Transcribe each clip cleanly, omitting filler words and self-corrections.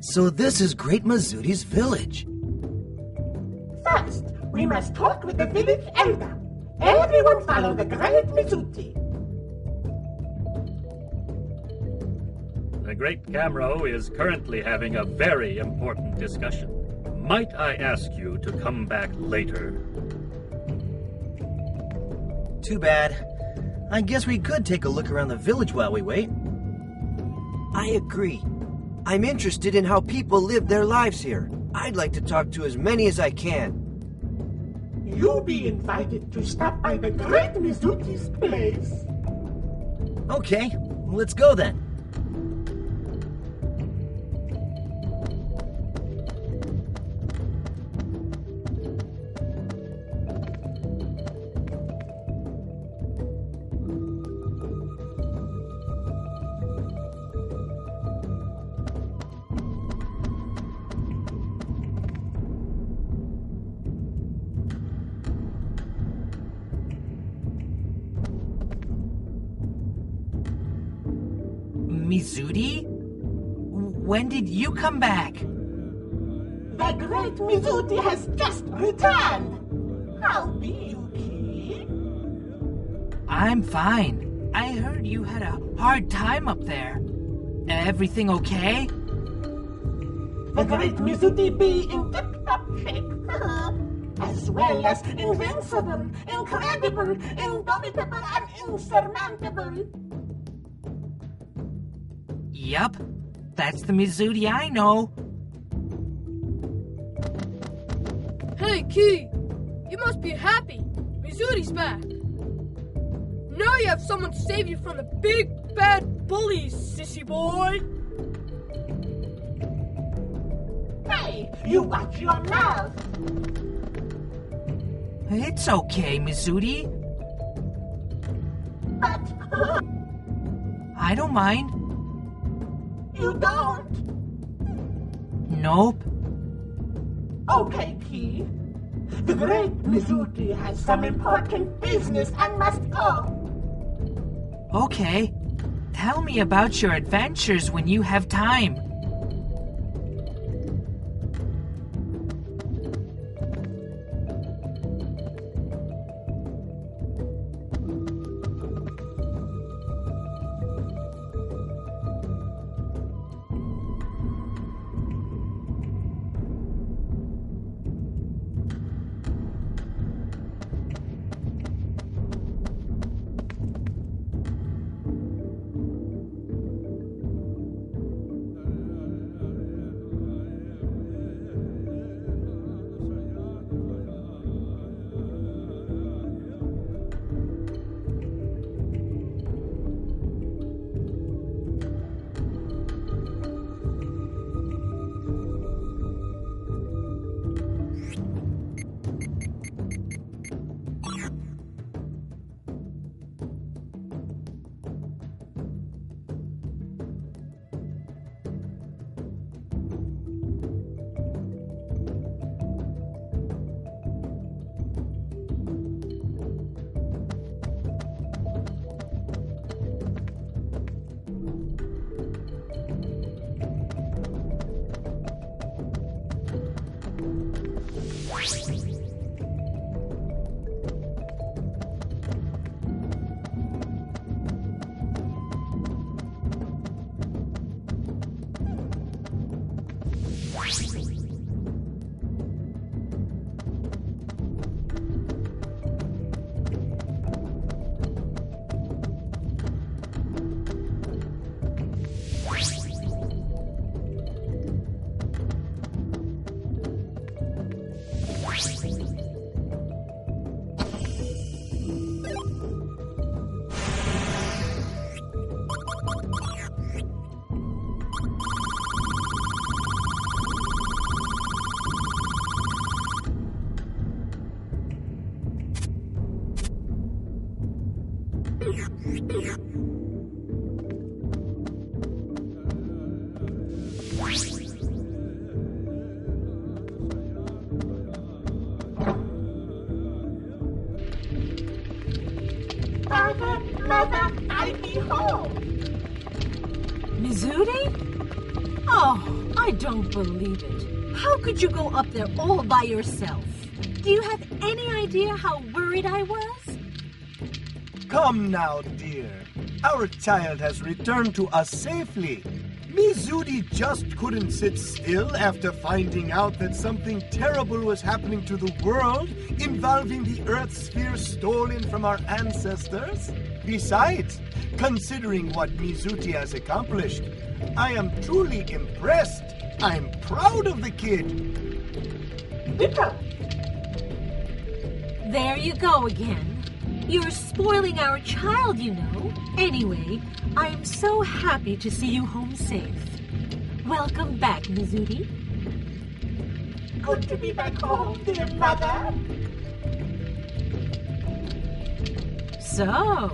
So this is Great Mizuti's village. First, we must talk with the village elder. Everyone follow the Great Mizuti. The Great Camro is currently having a very important discussion. Might I ask you to come back later? Too bad. I guess we could take a look around the village while we wait. I agree. I'm interested in how people live their lives here. I'd like to talk to as many as I can. You'll be invited to stop by the Great Mizuti's place. Okay, let's go then. Mizuti? When did you come back? The Great Mizuti has just returned. How be you, Key? I'm fine. I heard you had a hard time up there. Everything okay? The Great Mizuti be in tip-top shape, as well as invincible, incredible, indomitable, and insurmountable. Yup, that's the Mizuti I know. Hey, Key, you must be happy. Mizuti's back. Now you have someone to save you from the big bad bullies, sissy boy. Hey, you watch your mouth. It's okay, Mizuti. But I don't mind. You don't? Nope. Okay, Key. The Great Mizuti has some important business and must go. Okay. Tell me about your adventures when you have time. I don't believe it. How could you go up there all by yourself? Do you have any idea how worried I was? Come now, dear. Our child has returned to us safely. Mizuti just couldn't sit still after finding out that something terrible was happening to the world involving the Earth sphere stolen from our ancestors. Besides, considering what Mizuti has accomplished, I am truly impressed. I'm proud of the kid. There you go again. You're spoiling our child, you know. Anyway, I am so happy to see you home safe. Welcome back, Mizuti. Good to be back home, dear mother. So,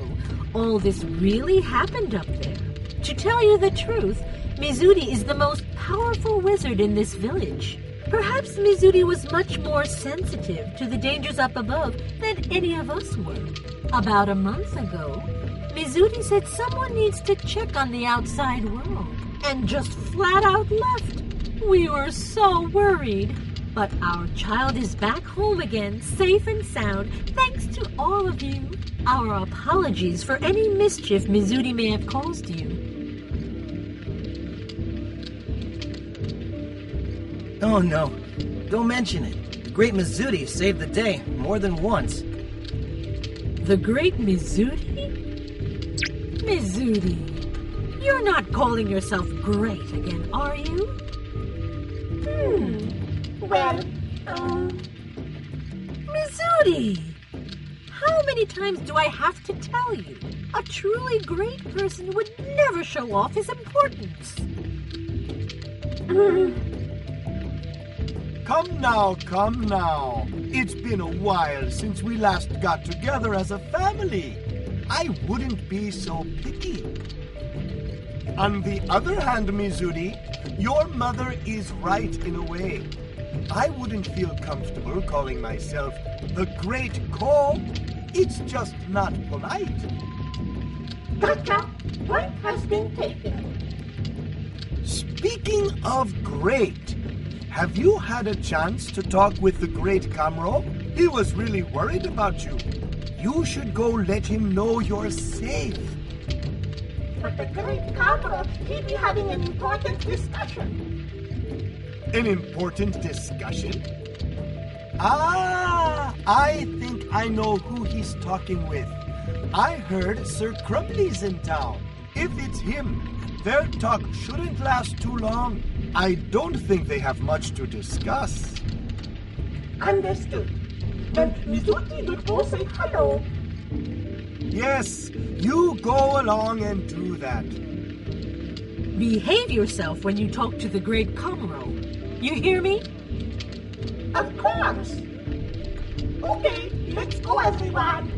all this really happened up there. To tell you the truth, Mizuti is the most powerful wizard in this village. Perhaps Mizuti was much more sensitive to the dangers up above than any of us were. About a month ago, Mizuti said someone needs to check on the outside world, and just flat out left. We were so worried. But our child is back home again, safe and sound, thanks to all of you. Our apologies for any mischief Mizuti may have caused you. Oh no, don't mention it. The great Mizuti saved the day more than once. The great Mizuti? Mizuti, you're not calling yourself great again, are you? Well, Mizuti! How many times do I have to tell you? A truly great person would never show off his importance. Come now. It's been a while since we last got together as a family. I wouldn't be so picky. On the other hand, Mizuti, your mother is right in a way. I wouldn't feel comfortable calling myself the Great Ko. It's just not polite. Gotcha. Point has been taken. Speaking of great, have you had a chance to talk with the Great Kamro? He was really worried about you. You should go let him know you're safe. But the great Kamro, he'd be having an important discussion. An important discussion? I think I know who he's talking with. I heard Sir Krumly's in town. If it's him, their talk shouldn't last too long. I don't think they have much to discuss. Understood. Then Mizuti will go say hello. Yes, you go along and do that. Behave yourself when you talk to the great Kamro. You hear me? Of course. Okay, let's go, everyone.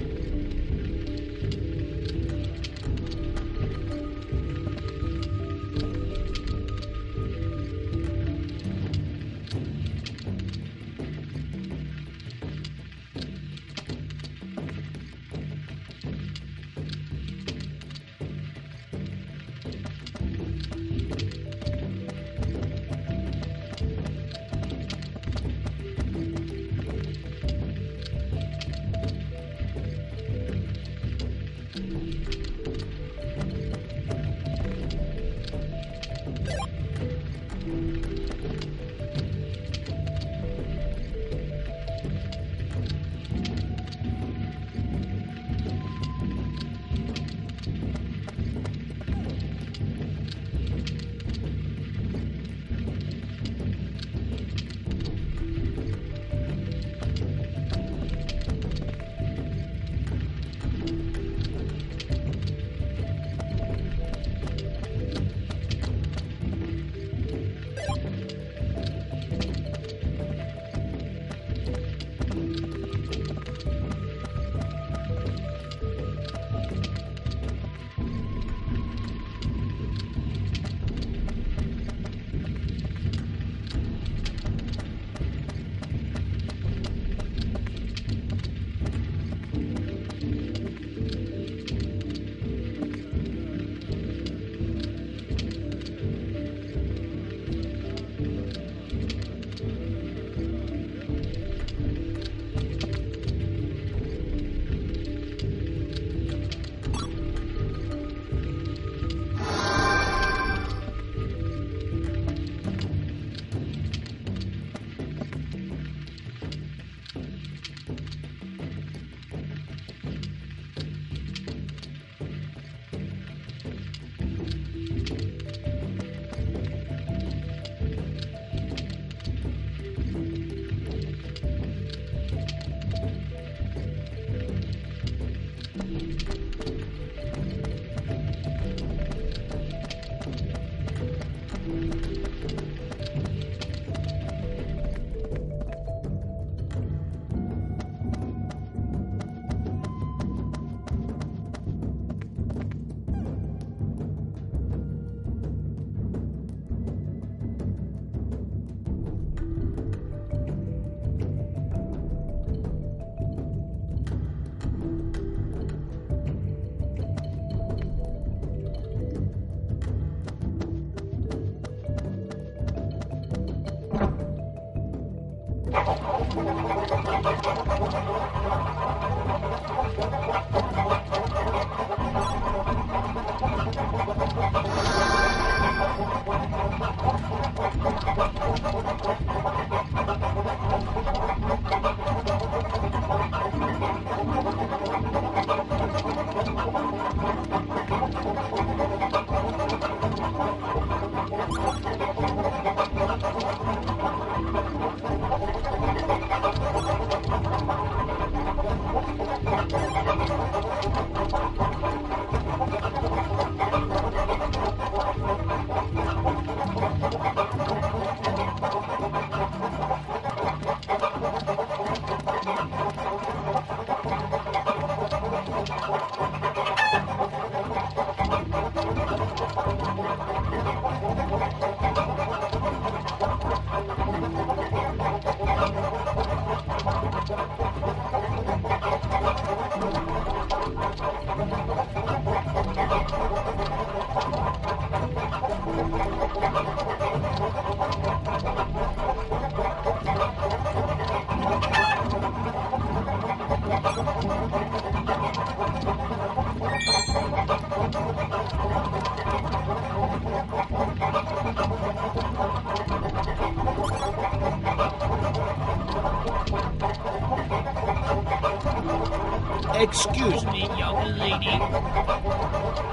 Excuse me, young lady.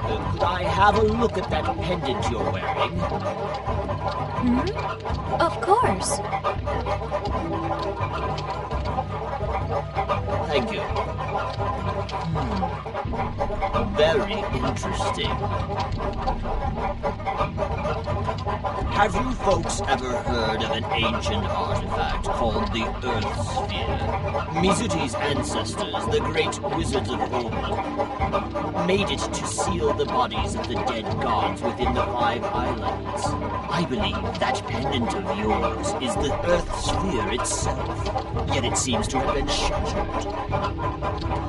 Could I have a look at that pendant you're wearing? Of course. Thank you. Very interesting. Have you folks ever heard of an ancient artifact called the Earth Sphere? Mizuti's ancestors, the great wizards of old, made it to seal the bodies of the dead gods within the 5 islands. I believe that pendant of yours is the Earth Sphere itself, yet it seems to have been shattered.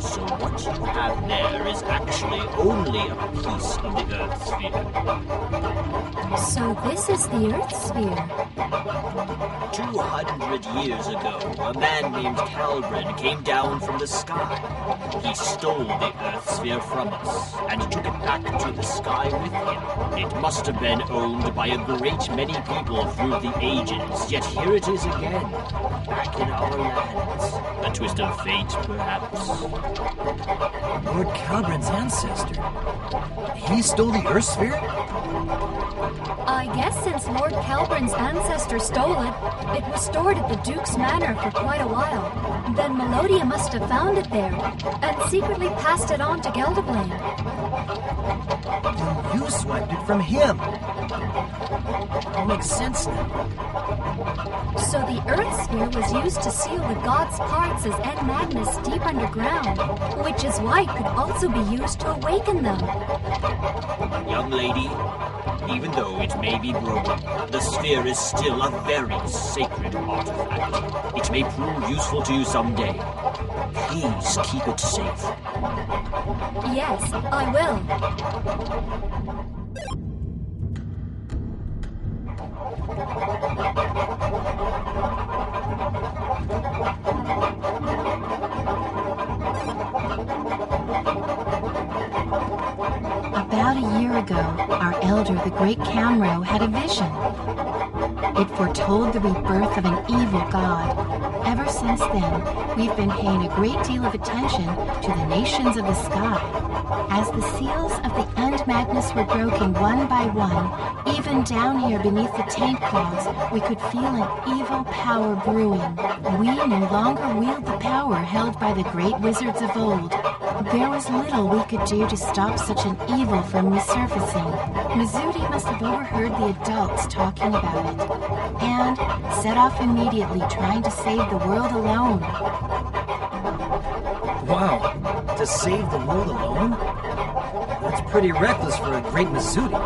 So what you have there is actually only a piece of the Earth Sphere. So this is the Earth Sphere. 200 years ago, a man named Calbren came down from the sky. He stole the Earth Sphere from us and took it back to the sky with him. It must have been owned by a great many people through the ages, yet here it is again, back in our lands. A twist of fate, perhaps. Lord Calbren's ancestor. He stole the Earth Sphere? I guess since Lord Calbren's ancestor stole it, it was stored at the Duke's manor for quite a while. Then Melodia must have found it there, and secretly passed it on to Gelderblane. Then you swiped it from him. All makes sense now. So the Earth Sphere was used to seal the gods' parts as N Magnus deep underground, which is why it could also be used to awaken them. Young lady, even though it may be broken, the sphere is still a very sacred artifact. It may prove useful to you someday. Please keep it safe. Yes, I will. About a year ago, our elder, the great Camro, had a vision. It foretold the rebirth of an evil god. Ever since then, we've been paying a great deal of attention to the nations of the sky. As the seals of the End Magnus were broken one by one, even down here beneath the taint clouds, we could feel an evil power brewing. We no longer wield the power held by the great wizards of old. There was little we could do to stop such an evil from resurfacing. Mizuti must have overheard the adults talking about it, and set off immediately trying to save the world alone. Wow, to save the world alone? That's pretty reckless for a great Mizuti.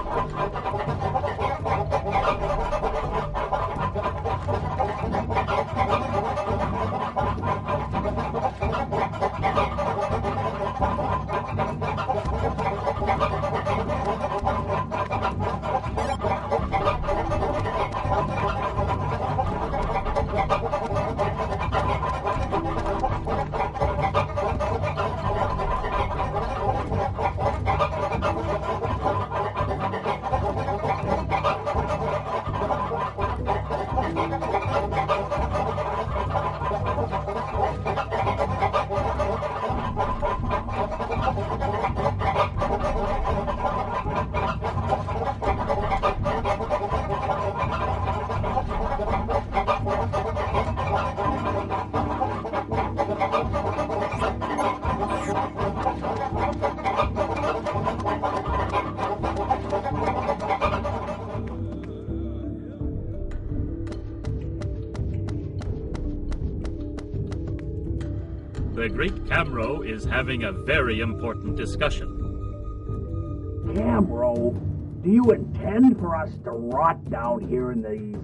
The Great Camro is having a very important discussion. Camro, do you intend for us to rot down here in these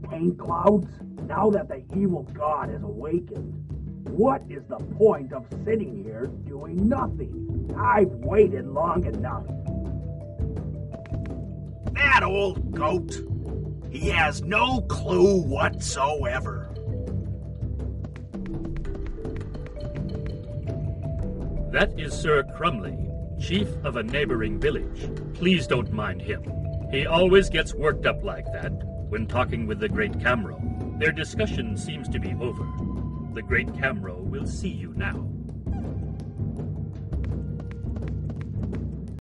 paint clouds? Now that the evil god has awakened, what is the point of sitting here doing nothing? I've waited long enough. That old goat. He has no clue whatsoever. That is Sir Krumly, chief of a neighboring village. Please don't mind him. He always gets worked up like that when talking with the Great Camro. Their discussion seems to be over. The Great Camro will see you now.